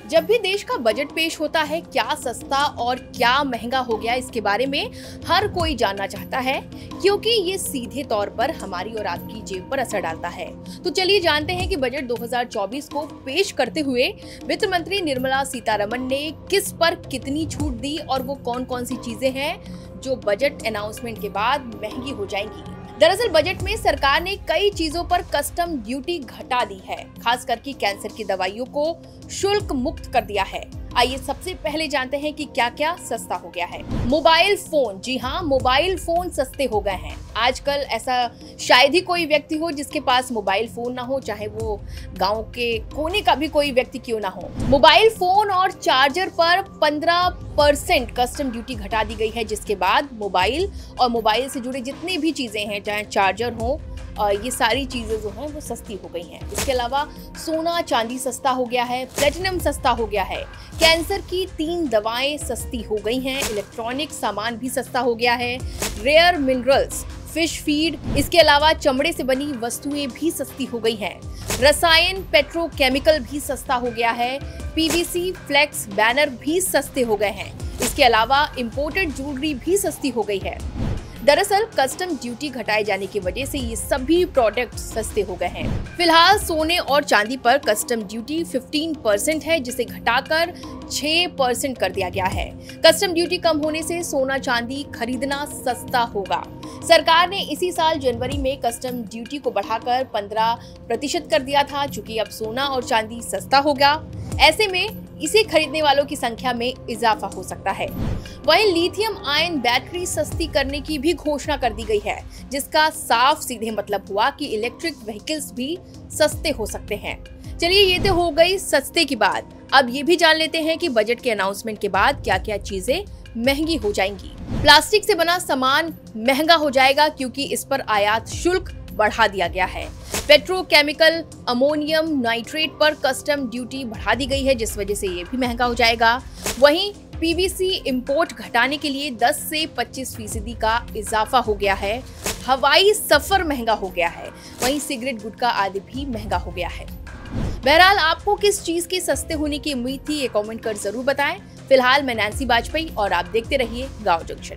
जब भी देश का बजट पेश होता है, क्या सस्ता और क्या महंगा हो गया इसके बारे में हर कोई जानना चाहता है, क्योंकि ये सीधे तौर पर हमारी और आपकी जेब पर असर डालता है। तो चलिए जानते हैं कि बजट 2024 को पेश करते हुए वित्त मंत्री निर्मला सीतारमण ने किस पर कितनी छूट दी और वो कौन कौन सी चीजें हैं जो बजट अनाउंसमेंट के बाद महंगी हो जाएंगी। दरअसल बजट में सरकार ने कई चीजों पर कस्टम ड्यूटी घटा दी है, खास करके कैंसर की दवाइयों को शुल्क मुक्त कर दिया है। आइए सबसे पहले जानते हैं कि क्या क्या सस्ता हो गया है। मोबाइल फोन, जी हाँ, मोबाइल फोन सस्ते हो गए हैं। आजकल ऐसा शायद ही कोई व्यक्ति हो जिसके पास मोबाइल फोन ना हो, चाहे वो गांव के कोने का भी कोई व्यक्ति क्यों ना हो। मोबाइल फोन और चार्जर पर 15% कस्टम ड्यूटी घटा दी गई है, जिसके बाद मोबाइल और मोबाइल से जुड़े जितनी भी चीजें हैं, चाहे चार्जर हो, ये सारी चीजें जो हैं वो सस्ती हो गई हैं। इसके अलावा सोना चांदी सस्ता हो गया है, प्लेटिनम सस्ता हो गया है, कैंसर की 3 दवाएं सस्ती हो गई हैं, इलेक्ट्रॉनिक सामान भी सस्ता हो गया है, रेयर मिनरल्स, फिश फीड, इसके अलावा चमड़े से बनी वस्तुएं भी सस्ती हो गई हैं, रसायन पेट्रोकेमिकल भी सस्ता हो गया है, पीवीसी फ्लेक्स बैनर भी सस्ते हो गए हैं। इसके अलावा इंपोर्टेड ज्वेलरी भी सस्ती हो गई है। दरअसल कस्टम ड्यूटी घटाए जाने की वजह से ये सभी प्रोडक्ट सस्ते हो गए हैं। फिलहाल सोने और चांदी पर कस्टम ड्यूटी 15% है, जिसे घटाकर 6% कर दिया गया है। कस्टम ड्यूटी कम होने से सोना चांदी खरीदना सस्ता होगा। सरकार ने इसी साल जनवरी में कस्टम ड्यूटी को बढ़ाकर 15% कर दिया था। चूंकि अब सोना और चांदी सस्ता होगा, ऐसे में इसे खरीदने वालों की संख्या में इजाफा हो सकता है। वहीं लिथियम आयन बैटरी सस्ती करने की भी घोषणा कर दी गई है, जिसका साफ सीधे मतलब हुआ कि इलेक्ट्रिक व्हीकल्स भी सस्ते हो सकते हैं। चलिए, ये तो हो गई सस्ते की बात। अब ये भी जान लेते हैं कि बजट के अनाउंसमेंट के बाद क्या क्या चीजें महंगी हो जाएंगी। प्लास्टिक से बना सामान महंगा हो जाएगा, क्योंकि इस पर आयात शुल्क बढ़ा दिया गया है। पेट्रोकेमिकल अमोनियम नाइट्रेट पर कस्टम ड्यूटी बढ़ा दी गई है, जिस वजह से ये भी महंगा हो जाएगा। वहीं पीवीसी इंपोर्ट घटाने के लिए 10 से 25% का इजाफा हो गया है। हवाई सफर महंगा हो गया है। वहीं सिगरेट, गुटखा आदि भी महंगा हो गया है। बहरहाल, आपको किस चीज के सस्ते होने की उम्मीद थी, ये कमेंट कर जरूर बताएं। फिलहाल मैं नैन्सी बाजपेयी और आप देखते रहिए गांव जंक्शन।